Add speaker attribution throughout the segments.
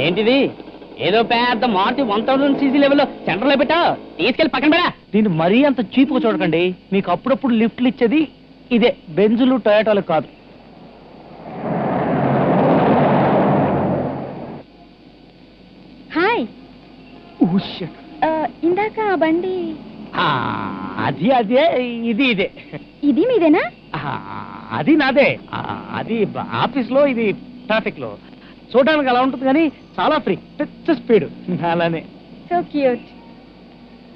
Speaker 1: ఏంటిది? ఏదో పెద్ద మారుతి 1000 cc లెవెల్లో సెంటర్లో పెట్టా, తీసుకెళ్ళి పక్కన పెడా.
Speaker 2: దీన్ని మరీ అంత చీప్గా చూడకండి. మీకు అప్పుడప్పుడు లిఫ్ట్లు ఇచ్చేది ఇదే, బెంజులు టొయాటోలు కాదు.
Speaker 3: హాయ్. ఇందాక ఆ బండి
Speaker 2: అది అదే, ఇది ఇదే.
Speaker 3: ఇది మీదేనా?
Speaker 2: అది నాదే. అది ఆఫీస్ లో, ఇది ట్రాఫిక్ లో. చూడడానికి అలా ఉంటుంది కానీ చాలా ఫ్రీ, టచ్ స్పీడ్. అలానే.
Speaker 3: So cute.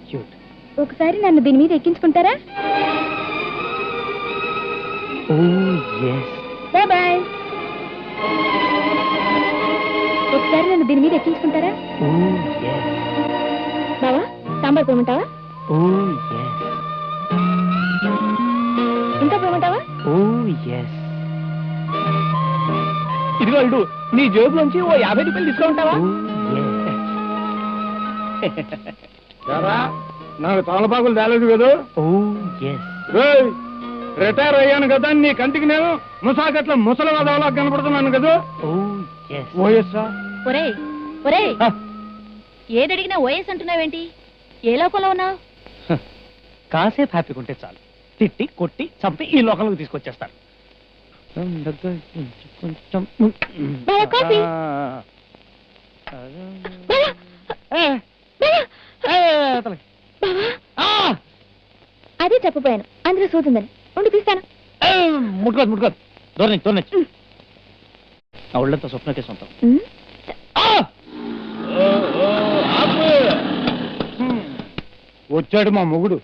Speaker 2: క్యూట్.
Speaker 3: ఒకసారి నన్ను దీని మీద ఎక్కించుకుంటారా? Bye bye. ఒకసారి నన్ను దీని మీద ఎక్కించుకుంటారా? బావా, సాంబార్ పోయమంటావా? ఇంకా పోయమంటావా?
Speaker 2: ఇదిగో ఇడు, నీ జేబులోంచి ఓ 50 రూపాయలు తీసుకుంటావా?
Speaker 4: నాకు తమలపాకులు తేలేదు కదా. రిటైర్ అయ్యాను కదా, నీ కంటికి నేను ముసాకట్ల ముసలి వదవలా కనపడుతున్నాను కదా.
Speaker 3: ఒరేయ్ ఒరేయ్, ఏదడిగినా ఓఎస్ అంటున్నావేంటి? ఏ లోకంలో ఉన్నావు?
Speaker 2: కాసేపు హ్యాపీగా ఉంటే చాలు, తిట్టి కొట్టి చంపి ఈ లోకంలోకి తీసుకొచ్చేస్తాను.
Speaker 3: అదే చెప్పపోయాను, అందులో సూతుందని. ఉండి తీస్తాను.
Speaker 2: ముట్టుకోదు ముట్టుకోదు, దూరం దూరం. ఆ ఒళ్ళంతా స్వప్నకే సొంతం.
Speaker 4: వచ్చాడు మా మొగుడు.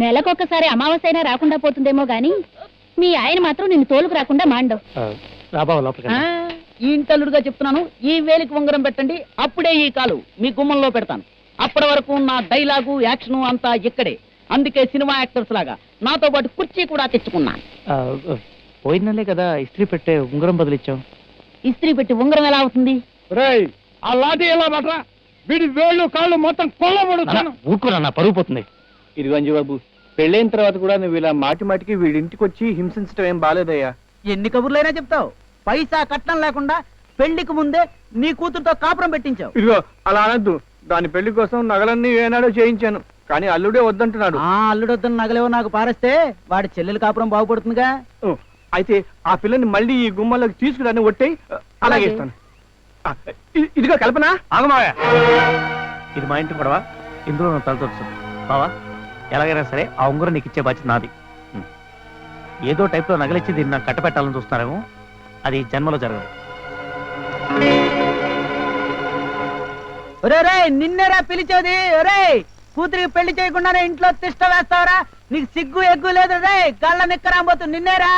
Speaker 3: నెలకొక్కసారి అమావాస్య అయినా రాకుండా పోతుందేమో గాని మీ ఆయన మాత్రం నిన్ను తోలుకు రాకుండా మాండవు.
Speaker 2: రాబావ లోపలికి.
Speaker 1: ఈ ఇంటల్లుడుగా చెప్తున్నాను, ఈ వేలికి ఉంగరం పెట్టండి, అప్పుడే ఈ కాలు మీ గుమ్మంలో పెడతాను. అప్పటి వరకు నా డైలాగు యాక్షన్ అంతా ఇక్కడే. అందుకే సినిమా యాక్టర్స్ లాగా నాతో పాటు కుర్చీ కూడా తెచ్చుకున్నాను.
Speaker 2: పోయిన నెలే కదా ఇస్త్రీ పెట్టే ఉంగరం బదులిచ్చాం.
Speaker 1: ఇస్త్రీ పెట్టి ఉంగరం ఎలా అవుతుంది?
Speaker 4: ఆ లాఠీ ఎలా పట్రా, వీడి వేళ్ళు కాళ్ళు మొత్తం కొల్లబడుతాను.
Speaker 2: ఊరుకోరా, పరుగు పోతుంది.
Speaker 5: ఇదిగో అంజుబాబు, పెళ్ళైన తర్వాత కూడా నువ్వు ఇలా మాటి మాటికి వీడింటికి వచ్చి హింసించడం ఏం బాలేదయ్యా.
Speaker 1: ఎన్ని కబుర్లైనా చెప్తావు, పైసా కట్నం లేకుండా పెళ్లికి ముందే నీ కూతురుతో కాపురం పెట్టించావు.
Speaker 5: ఇదిగో అలా అనద్దు. దాని పెళ్లి కోసం నగలన్నీ ఏనాడో చేయించాను, కానీ అల్లుడే వద్దంటున్నాడు.
Speaker 1: అల్లుడొద్దని నగలేవో నాకు పారేస్తే వాడి చెల్లెలు కాపురం బాగుపడుతుందిగా.
Speaker 5: అయితే ఆ పిల్లని మళ్ళీ ఈ గుమ్మలోకి తీసుకురాని ఒట్టేయి, అలాగే ఇస్తాను. ఇదిగో కల్పన,
Speaker 2: ఆగమాయా. ఇది మా ఇంటి గొడవ, ఇందులో నువ్వు తలతొచ్చు. బావా, ఎలాగైనా సరే ఆ ఉంగరం నీకు ఇచ్చే బాధ్యత నాది. ఏదో టైప్లో నగలిచ్చి దీన్ని నాకు కట్టపెట్టాలని చూస్తున్నారేమో, అది జన్మలో జరగదు.
Speaker 1: ఒరే నిన్నేరా పిలిచేది? ఒరే, కూతురికి పెళ్లి చేయకుండానే ఇంట్లో తిష్ట వేస్తావరా? నీకు సిగ్గు ఎగ్గు లేదు రే, గళ్ళ నిక్కరాబోతు నిన్నేరా.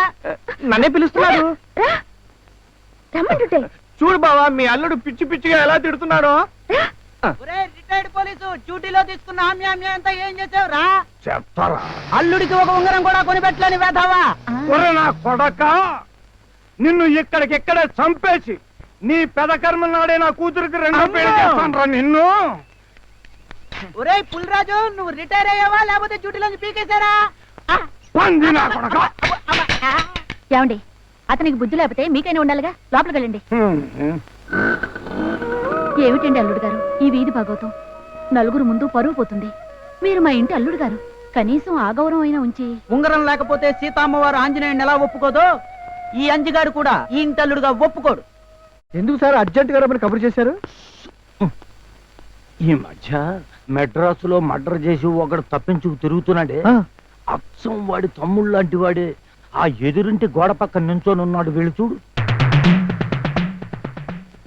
Speaker 5: నన్నే పిలుస్తున్నాడు. చూడు బావా, మీ అల్లుడు పిచ్చి పిచ్చిగా ఎలా తిడుతున్నాడో.
Speaker 1: రిటైర్డ్ పోలీసు డ్యూటీలో తీసుకున్న హామీ అంతా ఏం చేసావురా?
Speaker 4: చెప్తారా?
Speaker 1: అల్లుడికి ఒక ఉంగరం కూడా కొనిపెట్టలేని వేధావా?
Speaker 4: నా కొడక, నిన్ను ఇక్కడికిక్కడ చంపేసి నీ పెదకర్మ నాడే నా కూతురికి రెండో పెళ్లి చేస్తాను నిన్ను.
Speaker 1: ఒరే పుల్రాజు, నువ్వు రిటైర్ అయ్యావా లేకపోతే డ్యూటీలోంచి పీకేశారా?
Speaker 4: పంది నా కొడక.
Speaker 3: ఏమండి, అతనికి బుద్ధి లేకపోతే మీకైనా ఉండాలిగా. లోపలికి వెళ్ళండి. ఏమిటండి అల్లుడు గారు, ఈ వీధి భాగవతం? నలుగురు ముందు పరువు పోతుంది. మీరు మా ఇంటి అల్లుడు గారు, కనీసం ఆ గౌరవం అయినా ఉంచి.
Speaker 1: ఉంగరం లేకపోతే సీతామ్మవారు ఆంజనేయుని ఎలా ఒప్పుకోదో, ఈ అంజిగాడు కూడా ఈ ఇంటి అల్లుడుగా ఒప్పుకోడు.
Speaker 5: ఎందుకు సార్ అర్జెంట్ గా రమ్మని కబురు చేశారు?
Speaker 2: ఈ మధ్య మెడ్రాసులో మర్డర్ చేసి ఒకడు తప్పించు తిరుగుతున్నాడే, అచ్చం వాడి తమ్ముళ్ళు లాంటి వాడే. ఆ ఎదురింటి గోడ పక్కన నించొని ఉన్నాడు, వీళ్ళు చూడు.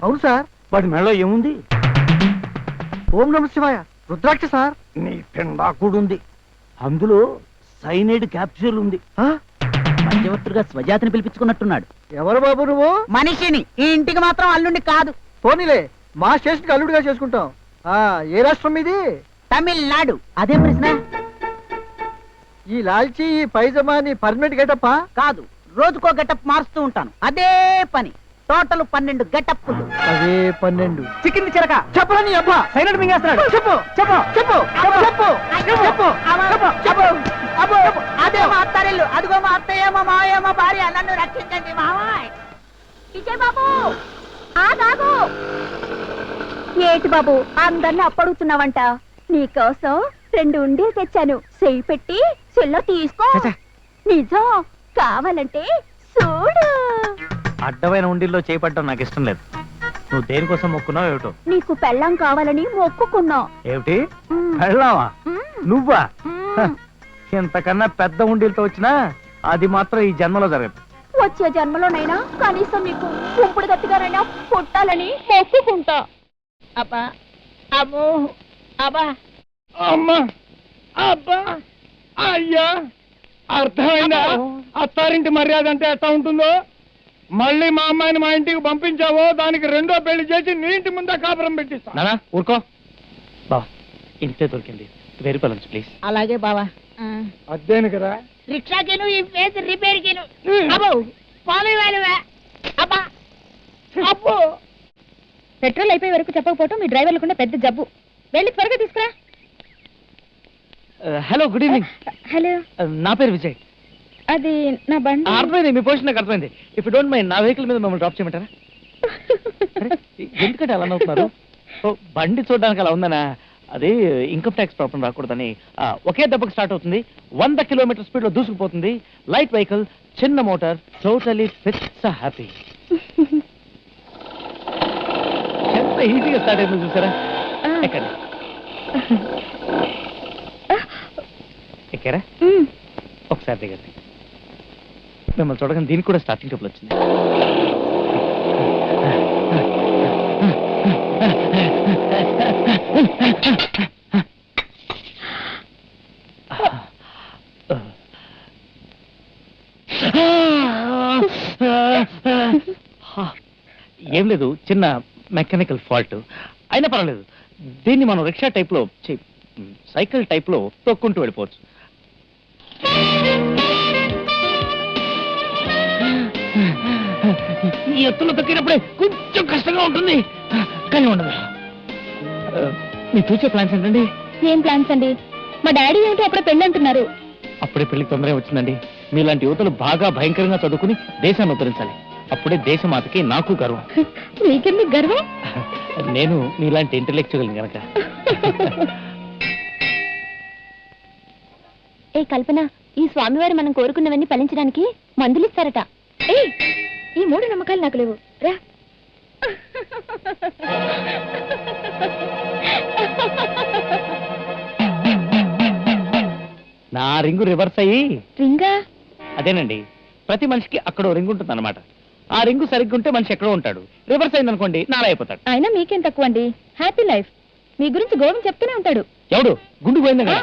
Speaker 5: అవును సార్.
Speaker 2: వాడి మెడలో ఏముంది?
Speaker 5: ఓం నమ శివాయ, రుద్రాక్ష సార్.
Speaker 2: నీ పిండాకుడుంది, అందులో సైనైడ్ క్యాప్సూల్ ఉంది.
Speaker 1: మధ్యవర్తులుగా స్వజాతిని పిలిపించుకున్నట్టున్నాడు.
Speaker 5: ఎవరు బాబు నువ్వు?
Speaker 1: మనిషిని, ఈ ఇంటికి మాత్రం అల్లుండి కాదు.
Speaker 5: పోనీలే, మా స్టేషన్ కి అల్లుడిగా చేసుకుంటాం. ఏ రాష్ట్రం ఇది?
Speaker 1: తమిళనాడు. అదే ప్రశ్న?
Speaker 5: ఈ లాల్చీ, ఈ పైజమా నీ పర్మనెంట్ గెటప్పా?
Speaker 1: కాదు, రోజుకో గెటప్ మారుస్తూ ఉంటాను, అదే పని. టోటల్ 12 గెటప్పులు.
Speaker 5: అదే 12.
Speaker 1: చికెన్ చిరక
Speaker 5: చెప్పరా నీ అబ్బా సైలెంట్ మింగేస్తున్నాడు. చెప్పు చెప్పు చెప్పు చెప్పు చెప్పు చెప్పు
Speaker 1: అబ్బో అదే మా అత్తారిల్లు, అదిగో మా అత్తయ్య, మా మావయ్య, మా భార్య, నన్ను రక్షించండి మావాయ్.
Speaker 3: విజయ్ బాబు ఆగాగు. ఏటి బాబు అందరిని అప్పడుగుతున్నావంట? నీకోసం 2 ఉండీలు తెచ్చాను, చెయ్యి పెట్టి చెల్లో తీసుకో. నిజం కావాలంటే చూడు.
Speaker 2: అడ్డమైన ఉండిల్లో చేపట్టడం నాకు ఇష్టం లేదు. నువ్వు దేనికోసం మొక్కున్నావు ఏమిటో?
Speaker 3: నీకు పెళ్ళం కావాలని మొక్కుకున్నా.
Speaker 2: ఏమిటి వెళ్ళావా? నువ్వా?
Speaker 3: మ్మ్.
Speaker 2: ఇంతకన్నా పెద్ద ఉండిలతో వచ్చినా అది మాత్రం ఈ జన్మలో జరగదు.
Speaker 3: వచ్చే జన్మలోనైనా కనీసం నీకు కుంపుడు గట్టిగానైనా పుట్టాలని మొక్కుకుంటా.
Speaker 1: అబ్బా అమ్మో అబ్బా
Speaker 4: అమ్మా అబ్బా అయ్యా అర్థమైందా? అత్తారింటి మర్యాద అంటే ఎట్లా ఉంటుందో. మళ్ళీ మా అమ్మాయిని మా ఇంటికి పంపించావో దానికి 2వ పెళ్లి చేసి నీ ఇంటి ముందే కాపురం పెట్టిస్తా.
Speaker 2: నానా ఊరుకో. బా ఇంతే దొరికింది, వెరీ బ్యాలెన్స్ ప్లీజ్.
Speaker 1: అలాగే బావా.
Speaker 4: అదేనికిరా
Speaker 1: రిక్షాకిను ఈ ఫేస్ రిపేర్ కిను. అబ్బో పాలు వేలువే. అబ్బా అబ్బో
Speaker 3: పెట్రోల్ అయిపోయే వరకు చెప్పకపోవటం మీ డ్రైవర్ లేకుండా పెద్ద జబ్బు. వెళ్ళి త్వరగా తీసుకురా.
Speaker 2: Hello good evening.
Speaker 3: హలో,
Speaker 2: నా పేరు విజయ్.
Speaker 3: అది నా బండి.
Speaker 2: అర్థమైంది, మీ పొజిషన్ నాకు అర్థమైంది. ఇఫ్ యూ డోంట్ మైండ్ నా వెహికల్ మీద మమ్మల్ని డ్రాప్ చేయమంటారా? అరే, ఎందుకంటే అలా నవ్వుతున్నారు? ఓ, బండి చూడడానికి అలా ఉందనా? అది ఇన్కమ్ ట్యాక్స్ ప్రాబ్లం రాకూడదని ఒకే దెబ్బకి స్టార్ట్ అవుతుంది, 100 కిలోమీటర్ స్పీడ్ లో దూసుకుపోతుంది. లైట్ వెహికల్, చిన్న మోటార్, టోటలీ ఫిట్స్ హ్యాపీ. ఎంత ఈజీగా స్టార్ట్ అయిందో చూసారా? ఎక్కండి. ఎక్కారా? ఒకసారి దిగండి. మిమ్మల్ని చూడగానే దీనికి కూడా స్టార్టింగ్ ట్రబుల్ వచ్చింది. ఏం లేదు, చిన్న మెకానికల్ ఫాల్ట్. అయినా పర్వాలేదు, దీన్ని మనం రిక్షా టైప్ లో సైకిల్ టైప్ లో తొక్కుంటూ వెళ్ళిపోవచ్చు. ఈ ఎత్తులో తొక్కినప్పుడే కొంచెం కష్టంగా ఉంటుంది, కానీ ఉండదు. మీ ఫ్యూచర్ ప్లాన్స్ ఏంటండి?
Speaker 3: ఏం ప్లాన్స్ అండి? మా డాడీ ఏమిటో అప్పుడే పెళ్ళి అంటున్నారు.
Speaker 2: అప్పుడే పెళ్లికి తొందరగా వచ్చిందండి. మీలాంటి యువతలు బాగా భయంకరంగా చదువుకుని దేశాన్ని ఉద్ధరించాలి. అప్పుడే దేశమాతకి నాకు గర్వం.
Speaker 3: మీకెందుకు గర్వం?
Speaker 2: నేను మీలాంటి ఇంటెలెక్చువల్ గనక.
Speaker 3: ఏ కల్పన, ఈ స్వామివారు మనం కోరుకున్నవన్నీ ఫలించడానికి మందులు ఇస్తారట. ఏ ఈ 3 నమ్మకాలు నాకు లేవు. రా.
Speaker 2: నా రింగు రివర్స్ అయ్యి.
Speaker 3: రింగా?
Speaker 2: అదేనండి, ప్రతి మనిషికి అక్కడో రింగు ఉంటుంది అనమాట. ఆ రింగు సరిగ్గా ఉంటే మనిషి ఎక్కడో ఉంటాడు, రివర్స్ అయిందనుకోండి నాలా అయిపోతాడు.
Speaker 3: అయినా మీకేం తక్కువ అండి, హ్యాపీ లైఫ్. మీ గురించి గోవింద్ చెప్తూనే ఉంటాడు.
Speaker 2: ఎవడు గుండు పోయిందా?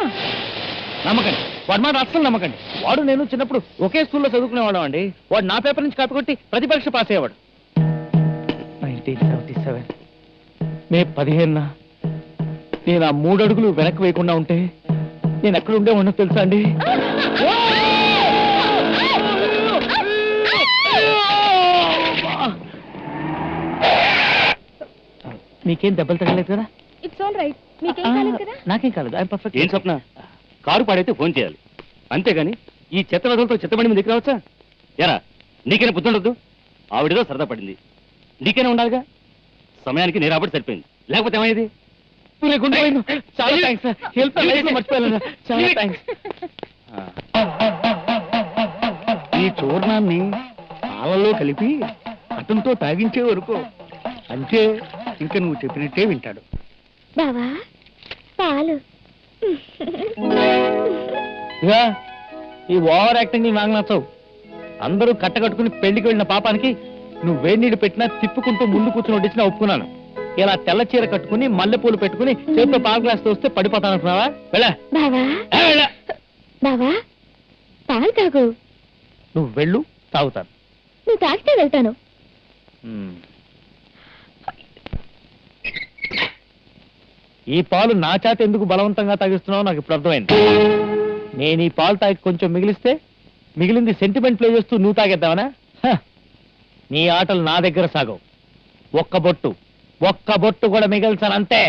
Speaker 2: నమ్మకండి, వాడి మాట అస్సలు నమ్మకండి. వాడు నేను చిన్నప్పుడు ఒకే స్కూల్లో చదువుకునేవాళ్ళం అండి. వాడు నా పేపర్ నుంచి కాపీ కొట్టి ప్రతి పరీక్ష పాస్ అయ్యేవాడు. 1977 మే 15 నేను ఆ 3 అడుగులు వెనక్కి వేయకుండా ఉంటే నేను ఎక్కడ ఉండే ఉండో తెలుసా అండి? మీకేం దెబ్బలు తగలేదు కదా?
Speaker 3: It's all right. మీకేం కాలేదు కదా?
Speaker 2: నాకేం కాలేదు, ఐ పర్ఫెక్ట్.
Speaker 6: ఏం స్వప్న, కారు పాడైతే ఫోన్ చేయాలి, అంతేగాని ఈ చెత్త వదలతో చెత్తబండి మీద దిగి రావచ్చా? ఎరా, నీకైనా బుద్ధి ఉండదు? ఆవిడేదో సరదా పడింది, నీకైనా ఉండాలిగా. సమయానికి నేను రాబట్టి సరిపోయింది, లేకపోతే ఏమైంది?
Speaker 2: చాలా థ్యాంక్స్ సార్, హెల్ప్ మర్చిపోయాను. చాలా థ్యాంక్స్.
Speaker 6: ఈ చూర్ణాన్ని పాలలో కలిపి అతనితో తాగించే వరకు అంతే, ఇంకా నువ్వు చెప్పినట్టే వింటాడు.
Speaker 3: బావా పాలు.
Speaker 2: ఇగా ఈ ఓవర్ యాక్టింగ్ నాకు నచ్చవు. అందరూ కట్టకట్టుకుని పెళ్లికి వెళ్ళిన పాపానికి నువ్వు వేడి నీళ్ళు పెట్టినా తిప్పుకుంటూ ముందు కూర్చుని వడ్డించినా ఒప్పుకున్నాను. ఇలా తెల్ల చీర కట్టుకుని మల్లెపూలు పెట్టుకుని చేతిలో పాల గ్లాస్ వస్తే పడిపోతాను అనుకున్నావా? వెళ్ళా
Speaker 3: బావా
Speaker 2: వెళ్ళా.
Speaker 3: బావా పాలు తాగు.
Speaker 2: నువ్వు వెళ్ళు, తాగుతాను.
Speaker 3: నువ్వు తాగితే వెళ్తాను.
Speaker 2: ఈ పాలు నా చేత ఎందుకు బలవంతంగా తాగిస్తున్నావు నాకు ఇప్పుడు అర్థమైంది. నేను ఈ పాలు తాగి కొంచెం మిగిలిస్తే మిగిలింది సెంటిమెంట్ ప్లే చేస్తూ నువ్వు తాగేద్దామనా? నీ ఆటలు నా దగ్గర సాగవు. ఒక్క బొట్టు కూడా మిగల్చాలంతే.